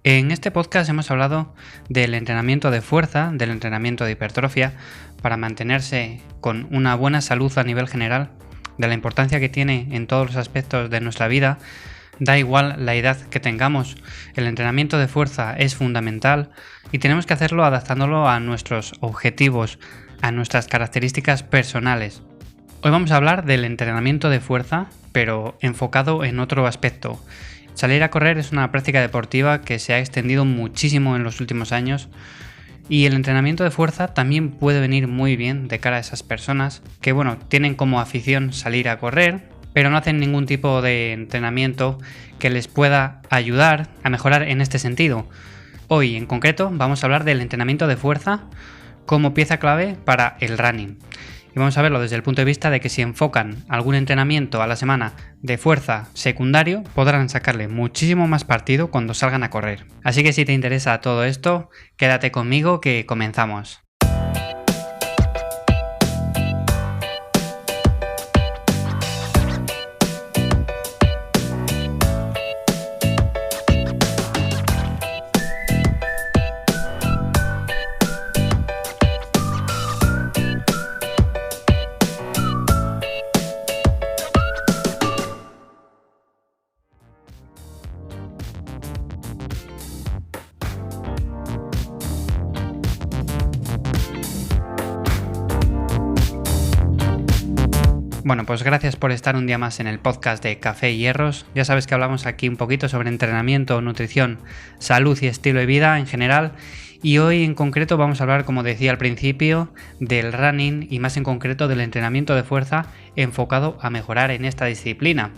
En este podcast hemos hablado del entrenamiento de fuerza, del entrenamiento de hipertrofia, para mantenerse con una buena salud a nivel general, de la importancia que tiene en todos los aspectos de nuestra vida. Da igual la edad que tengamos, el entrenamiento de fuerza es fundamental y tenemos que hacerlo adaptándolo a nuestros objetivos, a nuestras características personales. Hoy vamos a hablar del entrenamiento de fuerza, pero enfocado en otro aspecto. Salir a correr es una práctica deportiva que se ha extendido muchísimo en los últimos años y el entrenamiento de fuerza también puede venir muy bien de cara a esas personas que, tienen como afición salir a correr, pero no hacen ningún tipo de entrenamiento que les pueda ayudar a mejorar en este sentido. Hoy, en concreto, vamos a hablar del entrenamiento de fuerza como pieza clave para el running. Y vamos a verlo desde el punto de vista de que si enfocan algún entrenamiento a la semana de fuerza secundario, podrán sacarle muchísimo más partido cuando salgan a correr. Así que si te interesa todo esto, quédate conmigo que comenzamos. Bueno, pues gracias por estar un día más en el podcast de Café y Hierros. Ya sabes que hablamos aquí un poquito sobre entrenamiento, nutrición, salud y estilo de vida en general. Y hoy en concreto vamos a hablar, como decía al principio, del running y más en concreto del entrenamiento de fuerza enfocado a mejorar en esta disciplina.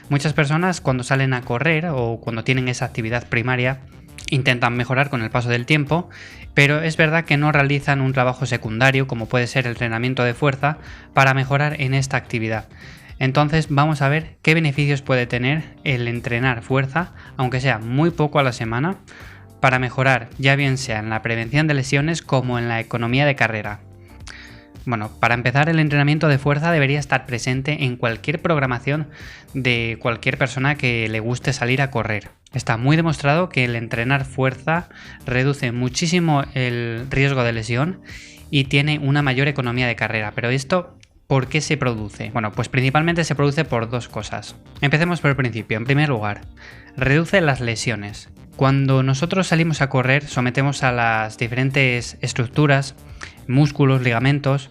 Muchas personas cuando salen a correr o cuando tienen esa actividad primaria intentan mejorar con el paso del tiempo, pero es verdad que no realizan un trabajo secundario como puede ser el entrenamiento de fuerza para mejorar en esta actividad. Entonces vamos a ver qué beneficios puede tener el entrenar fuerza, aunque sea muy poco a la semana, para mejorar ya bien sea en la prevención de lesiones como en la economía de carrera. Bueno, para empezar, el entrenamiento de fuerza debería estar presente en cualquier programación de cualquier persona que le guste salir a correr. Está muy demostrado que el entrenar fuerza reduce muchísimo el riesgo de lesión y tiene una mayor economía de carrera. Pero esto, ¿por qué se produce? Bueno, pues principalmente se produce por dos cosas. Empecemos por el principio. En primer lugar, reduce las lesiones. Cuando nosotros salimos a correr, sometemos a las diferentes estructuras, músculos, ligamentos,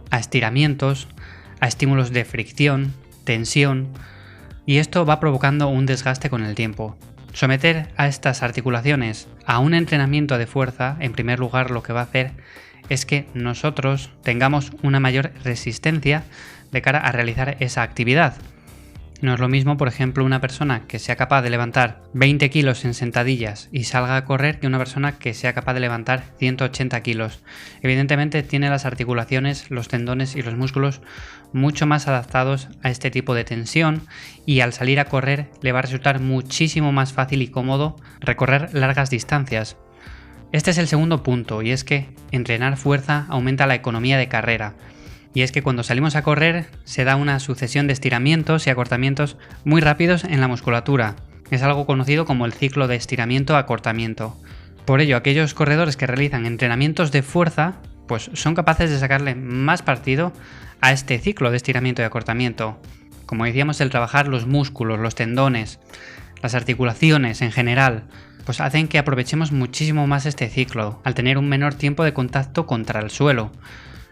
a estiramientos, a estímulos de fricción, tensión, y esto va provocando un desgaste con el tiempo. Someter a estas articulaciones a un entrenamiento de fuerza, en primer lugar, lo que va a hacer es que nosotros tengamos una mayor resistencia de cara a realizar esa actividad. No es lo mismo, por ejemplo, una persona que sea capaz de levantar 20 kilos en sentadillas y salga a correr que una persona que sea capaz de levantar 180 kilos. Evidentemente tiene las articulaciones, los tendones y los músculos mucho más adaptados a este tipo de tensión y al salir a correr le va a resultar muchísimo más fácil y cómodo recorrer largas distancias. Este es el segundo punto, y es que entrenar fuerza aumenta la economía de carrera. Y es que cuando salimos a correr se da una sucesión de estiramientos y acortamientos muy rápidos en la musculatura. Es algo conocido como el ciclo de estiramiento-acortamiento. Por ello, aquellos corredores que realizan entrenamientos de fuerza, pues son capaces de sacarle más partido a este ciclo de estiramiento y acortamiento. Como decíamos, el trabajar los músculos, los tendones, las articulaciones en general, pues hacen que aprovechemos muchísimo más este ciclo, al tener un menor tiempo de contacto contra el suelo.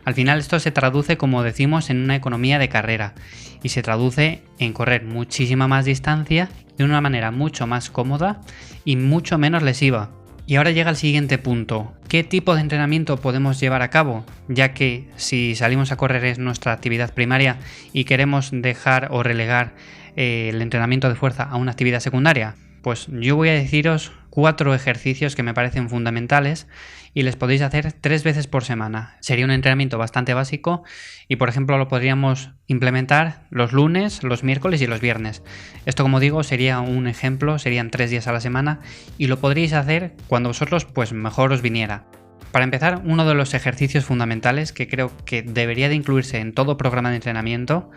Al final esto se traduce, como decimos, en una economía de carrera y se traduce en correr muchísima más distancia de una manera mucho más cómoda y mucho menos lesiva. Y ahora llega el siguiente punto. ¿Qué tipo de entrenamiento podemos llevar a cabo? Ya que si salimos a correr es nuestra actividad primaria y queremos dejar o relegar el entrenamiento de fuerza a una actividad secundaria. Pues yo voy a deciros 4 ejercicios que me parecen fundamentales y les podéis hacer 3 veces por semana. Sería un entrenamiento bastante básico y, por ejemplo, lo podríamos implementar los lunes, los miércoles y los viernes. Esto, como digo, sería un ejemplo, serían 3 días a la semana y lo podríais hacer cuando vosotros pues mejor os viniera. Para empezar, uno de los ejercicios fundamentales que creo que debería de incluirse en todo programa de entrenamiento,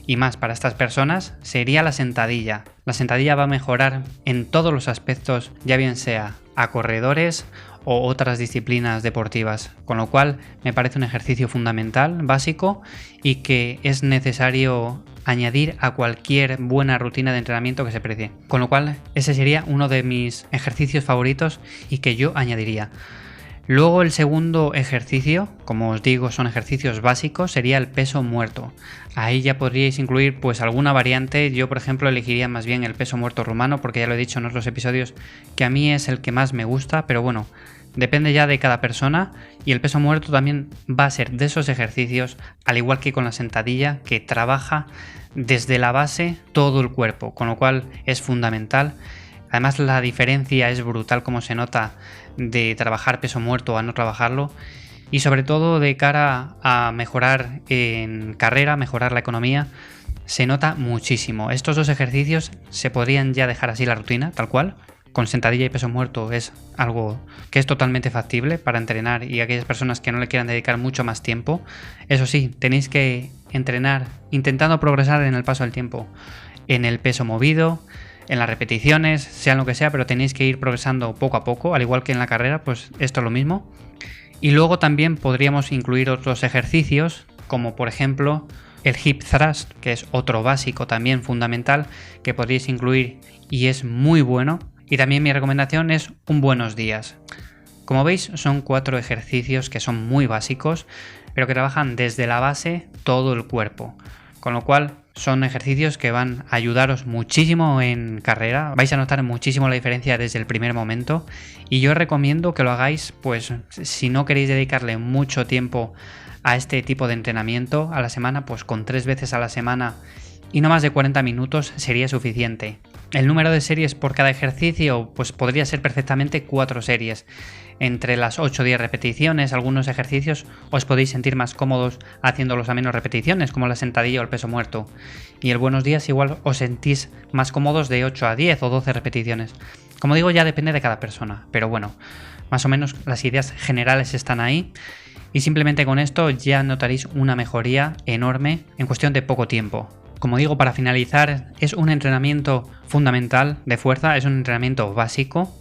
y más para estas personas, sería la sentadilla. La sentadilla va a mejorar en todos los aspectos, ya bien sea a corredores o otras disciplinas deportivas, con lo cual me parece un ejercicio fundamental, básico, y que es necesario añadir a cualquier buena rutina de entrenamiento que se precie. Con lo cual, ese sería uno de mis ejercicios favoritos y que yo añadiría. Luego el segundo ejercicio, como os digo, son ejercicios básicos, sería el peso muerto. Ahí ya podríais incluir pues alguna variante. Yo, por ejemplo, elegiría más bien el peso muerto rumano, porque ya lo he dicho en otros episodios que a mí es el que más me gusta, pero bueno, depende ya de cada persona. Y el peso muerto también va a ser de esos ejercicios, al igual que con la sentadilla, que trabaja desde la base todo el cuerpo, con lo cual es fundamental. Además, la diferencia es brutal como se nota de trabajar peso muerto a no trabajarlo, y sobre todo de cara a mejorar en carrera, mejorar la economía, se nota muchísimo. Estos dos ejercicios se podrían ya dejar así la rutina, tal cual. Con sentadilla y peso muerto es algo que es totalmente factible para entrenar y aquellas personas que no le quieran dedicar mucho más tiempo. Eso sí, tenéis que entrenar intentando progresar en el paso del tiempo, en el peso movido, en las repeticiones, sean lo que sea, pero tenéis que ir progresando poco a poco, al igual que en la carrera, pues esto es lo mismo. Y luego también podríamos incluir otros ejercicios, como por ejemplo el hip thrust, que es otro básico también fundamental que podríais incluir y es muy bueno. Y también mi recomendación es un buenos días. Como veis, son 4 ejercicios que son muy básicos, pero que trabajan desde la base todo el cuerpo. Con lo cual son ejercicios que van a ayudaros muchísimo en carrera, vais a notar muchísimo la diferencia desde el primer momento, y yo os recomiendo que lo hagáis, pues si no queréis dedicarle mucho tiempo a este tipo de entrenamiento a la semana, pues con 3 veces a la semana y no más de 40 minutos sería suficiente. El número de series por cada ejercicio pues podría ser perfectamente 4 series. Entre las 8 o 10 repeticiones, algunos ejercicios os podéis sentir más cómodos haciéndolos a menos repeticiones, como la sentadilla o el peso muerto. Y el buenos días igual os sentís más cómodos de 8 a 10 o 12 repeticiones. Como digo, ya depende de cada persona, pero bueno, más o menos las ideas generales están ahí. Y simplemente con esto ya notaréis una mejoría enorme en cuestión de poco tiempo. Como digo, para finalizar, es un entrenamiento fundamental de fuerza, es un entrenamiento básico,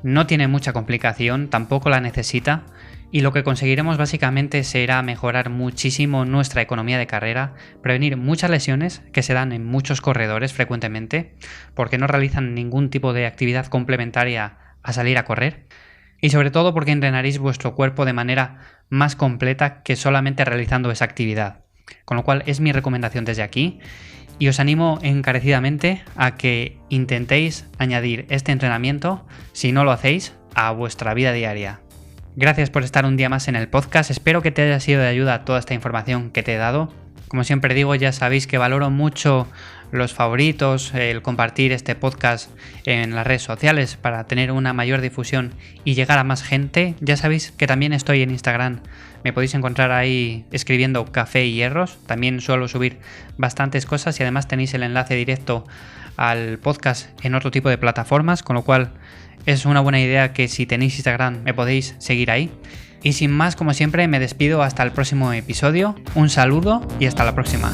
no tiene mucha complicación, tampoco la necesita, y lo que conseguiremos básicamente será mejorar muchísimo nuestra economía de carrera, prevenir muchas lesiones que se dan en muchos corredores frecuentemente, porque no realizan ningún tipo de actividad complementaria a salir a correr, y sobre todo porque entrenaréis vuestro cuerpo de manera más completa que solamente realizando esa actividad. Con lo cual es mi recomendación desde aquí y os animo encarecidamente a que intentéis añadir este entrenamiento, si no lo hacéis, a vuestra vida diaria. Gracias por estar un día más en el podcast, espero que te haya sido de ayuda toda esta información que te he dado. Como siempre digo, ya sabéis que valoro mucho los favoritos, el compartir este podcast en las redes sociales para tener una mayor difusión y llegar a más gente. Ya sabéis que también estoy en Instagram, me podéis encontrar ahí escribiendo Café y Hierros, también suelo subir bastantes cosas y además tenéis el enlace directo al podcast en otro tipo de plataformas, con lo cual es una buena idea que si tenéis Instagram me podéis seguir ahí. Y sin más, como siempre, me despido hasta el próximo episodio. Un saludo y hasta la próxima.